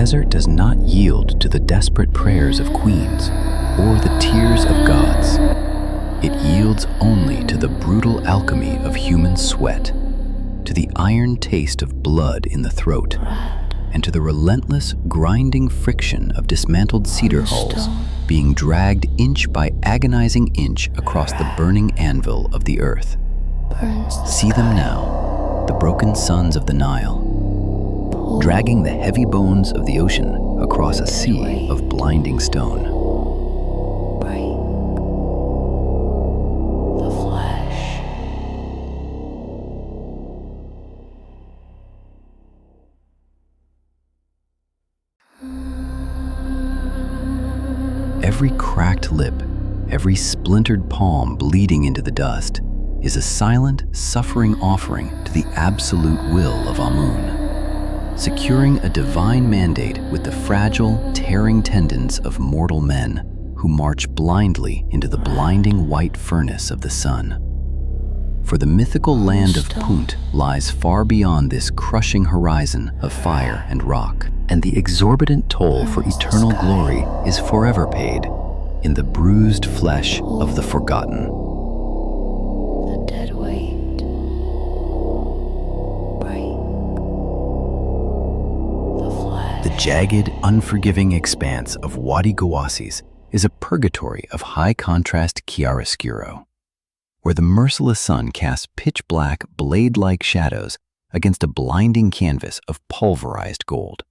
desert does not yield to the desperate prayers of queens or the tears of gods. It yields only to the brutal alchemy of human sweat, to the iron taste of blood in the throat, and to the relentless, grinding friction of dismantled cedar hulls being dragged inch by agonizing inch across the burning anvil of the earth. See them now, the broken sons of the Nile, dragging the heavy bones of the ocean across a sea of blinding stone. Every cracked lip, every splintered palm bleeding into the dust is a silent, suffering offering to the absolute will of Amun, securing a divine mandate with the fragile, tearing tendons of mortal men who march blindly into the blinding white furnace of the sun. For the mythical land of Punt lies far beyond this crushing horizon of fire and rock, and the exorbitant toll for eternal glory is forever paid in the bruised flesh of the forgotten. The dead weight. The flesh. The jagged, unforgiving expanse of Wadi Gawasis is a purgatory of high-contrast chiaroscuro, where the merciless sun casts pitch-black, blade-like shadows against a blinding canvas of pulverized gold,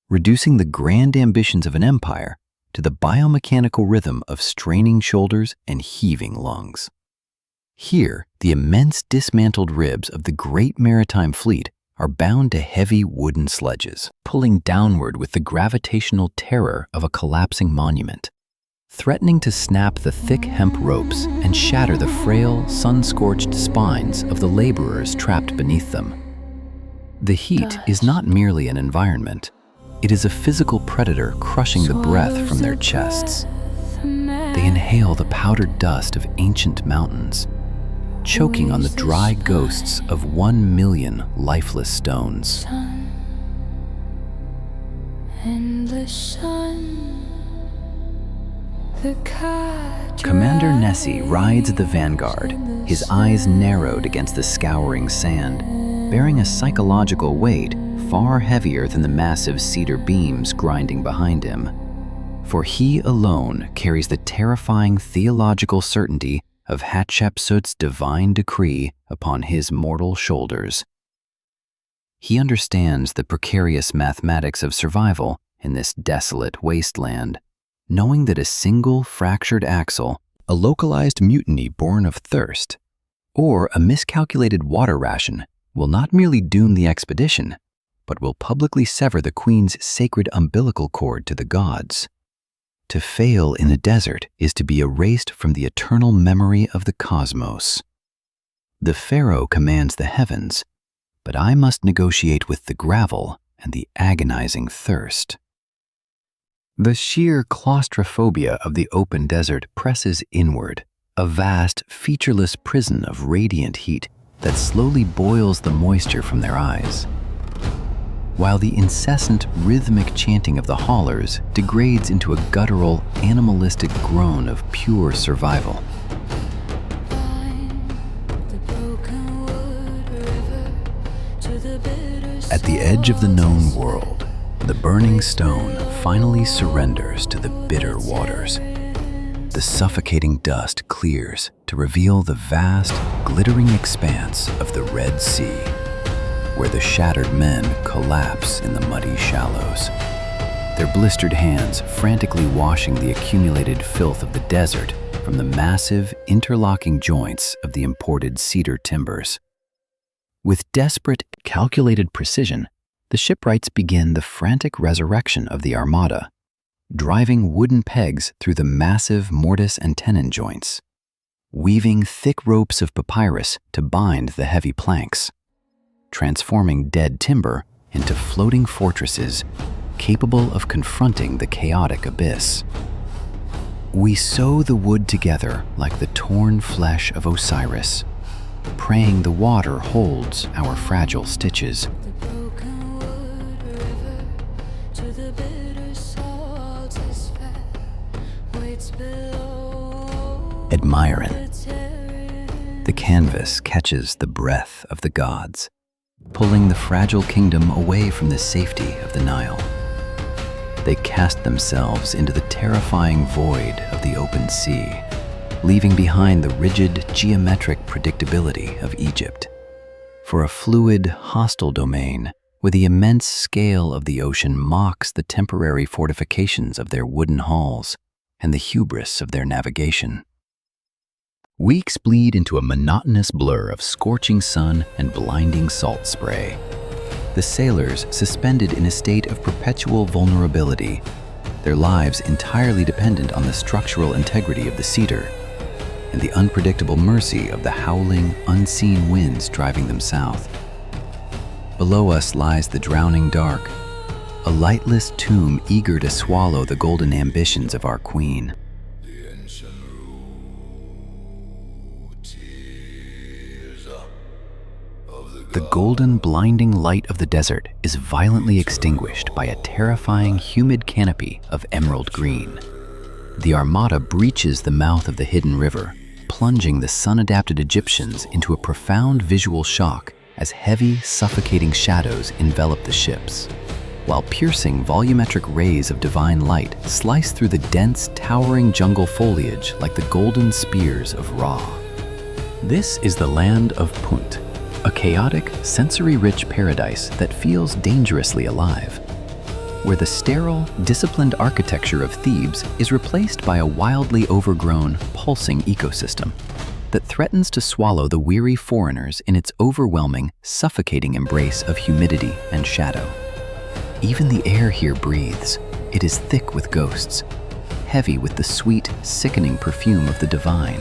reducing the grand ambitions of an empire to the biomechanical rhythm of straining shoulders and heaving lungs. Here, the immense dismantled ribs of the great maritime fleet are bound to heavy wooden sledges, pulling downward with the gravitational terror of a collapsing monument, threatening to snap the thick hemp ropes and shatter the frail, sun-scorched spines of the laborers trapped beneath them. The heat is not merely an environment. It is a physical predator crushing the breath from their chests. They inhale the powdered dust of ancient mountains, choking on the dry ghosts of 1 million lifeless stones. Commander Nessie rides the vanguard, his eyes narrowed against the scouring sand, bearing a psychological weight far heavier than the massive cedar beams grinding behind him. For he alone carries the terrifying theological certainty of Hatshepsut's divine decree upon his mortal shoulders. He understands the precarious mathematics of survival in this desolate wasteland, knowing that a single fractured axle, a localized mutiny born of thirst, or a miscalculated water ration will not merely doom the expedition, but will publicly sever the Queen's sacred umbilical cord to the gods. To fail in the desert is to be erased from the eternal memory of the cosmos. The Pharaoh commands the heavens, but I must negotiate with the gravel and the agonizing thirst. The sheer claustrophobia of the open desert presses inward, a vast, featureless prison of radiant heat that slowly boils the moisture from their eyes, while the incessant, rhythmic chanting of the haulers degrades into a guttural, animalistic groan of pure survival. At the edge of the known world, the burning stone finally surrenders to the bitter waters. The suffocating dust clears to reveal the vast, glittering expanse of the Red Sea, where the shattered men collapse in the muddy shallows, their blistered hands frantically washing the accumulated filth of the desert from the massive, interlocking joints of the imported cedar timbers. With desperate, calculated precision, the shipwrights begin the frantic resurrection of the armada, driving wooden pegs through the massive mortise and tenon joints, weaving thick ropes of papyrus to bind the heavy planks, transforming dead timber into floating fortresses capable of confronting the chaotic abyss. We sew the wood together like the torn flesh of Osiris, praying the water holds our fragile stitches. admiring. The canvas catches the breath of the gods, pulling the fragile kingdom away from the safety of the Nile. They cast themselves into the terrifying void of the open sea, leaving behind the rigid, geometric predictability of Egypt. For a fluid, hostile domain, where the immense scale of the ocean mocks the temporary fortifications of their wooden halls and the hubris of their navigation. Weeks bleed into a monotonous blur of scorching sun and blinding salt spray. The sailors suspended in a state of perpetual vulnerability, their lives entirely dependent on the structural integrity of the cedar and the unpredictable mercy of the howling, unseen winds driving them south. Below us lies the drowning dark, a lightless tomb eager to swallow the golden ambitions of our queen. The golden, blinding light of the desert is violently extinguished by a terrifying, humid canopy of emerald green. The armada breaches the mouth of the hidden river, plunging the sun-adapted Egyptians into a profound visual shock as heavy, suffocating shadows envelop the ships, while piercing volumetric rays of divine light slice through the dense, towering jungle foliage like the golden spears of Ra. This is the land of Punt, a chaotic, sensory-rich paradise that feels dangerously alive, where the sterile, disciplined architecture of Thebes is replaced by a wildly overgrown, pulsing ecosystem that threatens to swallow the weary foreigners in its overwhelming, suffocating embrace of humidity and shadow. Even the air here breathes. It is thick with ghosts, heavy with the sweet, sickening perfume of the divine.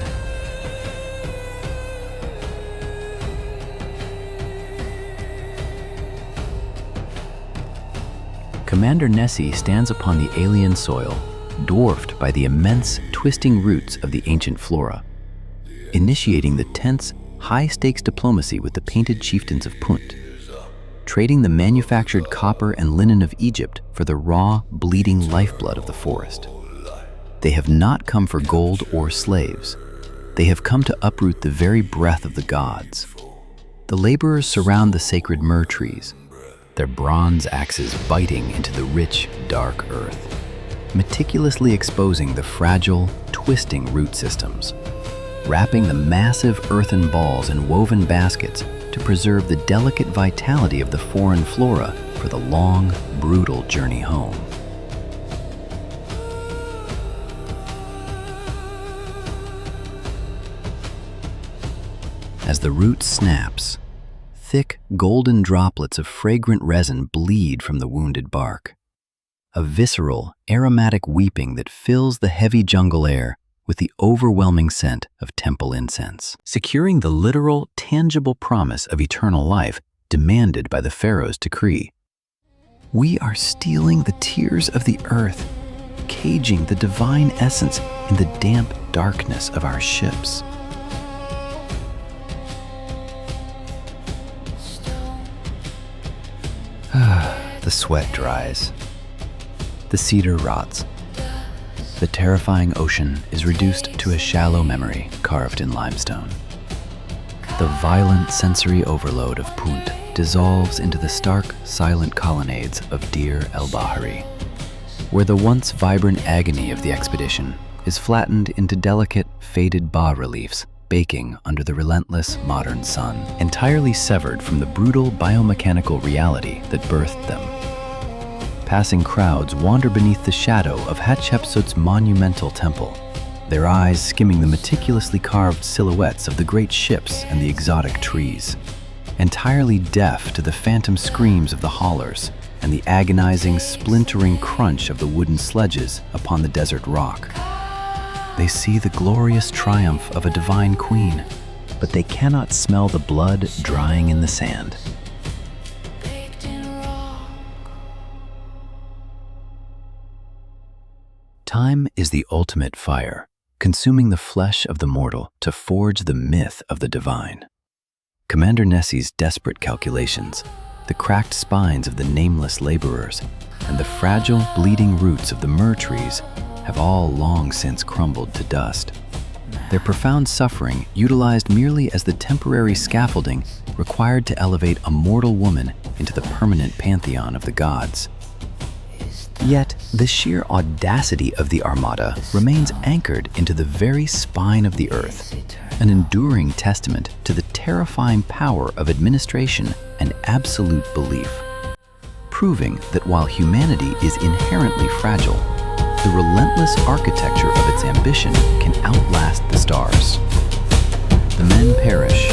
Commander Nessie stands upon the alien soil, dwarfed by the immense, twisting roots of the ancient flora, initiating the tense, high-stakes diplomacy with the painted chieftains of Punt, trading the manufactured copper and linen of Egypt for the raw, bleeding lifeblood of the forest. They have not come for gold or slaves. They have come to uproot the very breath of the gods. The laborers surround the sacred myrrh trees, their bronze axes biting into the rich, dark earth, meticulously exposing the fragile, twisting root systems, wrapping the massive earthen balls in woven baskets to preserve the delicate vitality of the foreign flora for the long, brutal journey home. As the root snaps, thick, golden droplets of fragrant resin bleed from the wounded bark. A visceral, aromatic weeping that fills the heavy jungle air with the overwhelming scent of temple incense, securing the literal, tangible promise of eternal life demanded by the Pharaoh's decree. We are stealing the tears of the earth, caging the divine essence in the damp darkness of our ships. The sweat dries. The cedar rots. The terrifying ocean is reduced to a shallow memory carved in limestone. The violent sensory overload of Punt dissolves into the stark, silent colonnades of Deir el-Bahari, where the once vibrant agony of the expedition is flattened into delicate, faded bas-reliefs baking under the relentless modern sun, entirely severed from the brutal biomechanical reality that birthed them. Passing crowds wander beneath the shadow of Hatshepsut's monumental temple, their eyes skimming the meticulously carved silhouettes of the great ships and the exotic trees, entirely deaf to the phantom screams of the haulers and the agonizing, splintering crunch of the wooden sledges upon the desert rock. They see the glorious triumph of a divine queen, but they cannot smell the blood drying in the sand. Time is the ultimate fire, consuming the flesh of the mortal to forge the myth of the divine. Commander Nessie's desperate calculations, the cracked spines of the nameless laborers, and the fragile, bleeding roots of the myrrh trees have all long since crumbled to dust. their profound suffering utilized merely as the temporary scaffolding required to elevate a mortal woman into the permanent pantheon of the gods. Yet, the sheer audacity of the Armada remains anchored into the very spine of the earth, an enduring testament to the terrifying power of administration and absolute belief, proving that while humanity is inherently fragile, the relentless architecture of its ambition can outlast the stars. The men perish,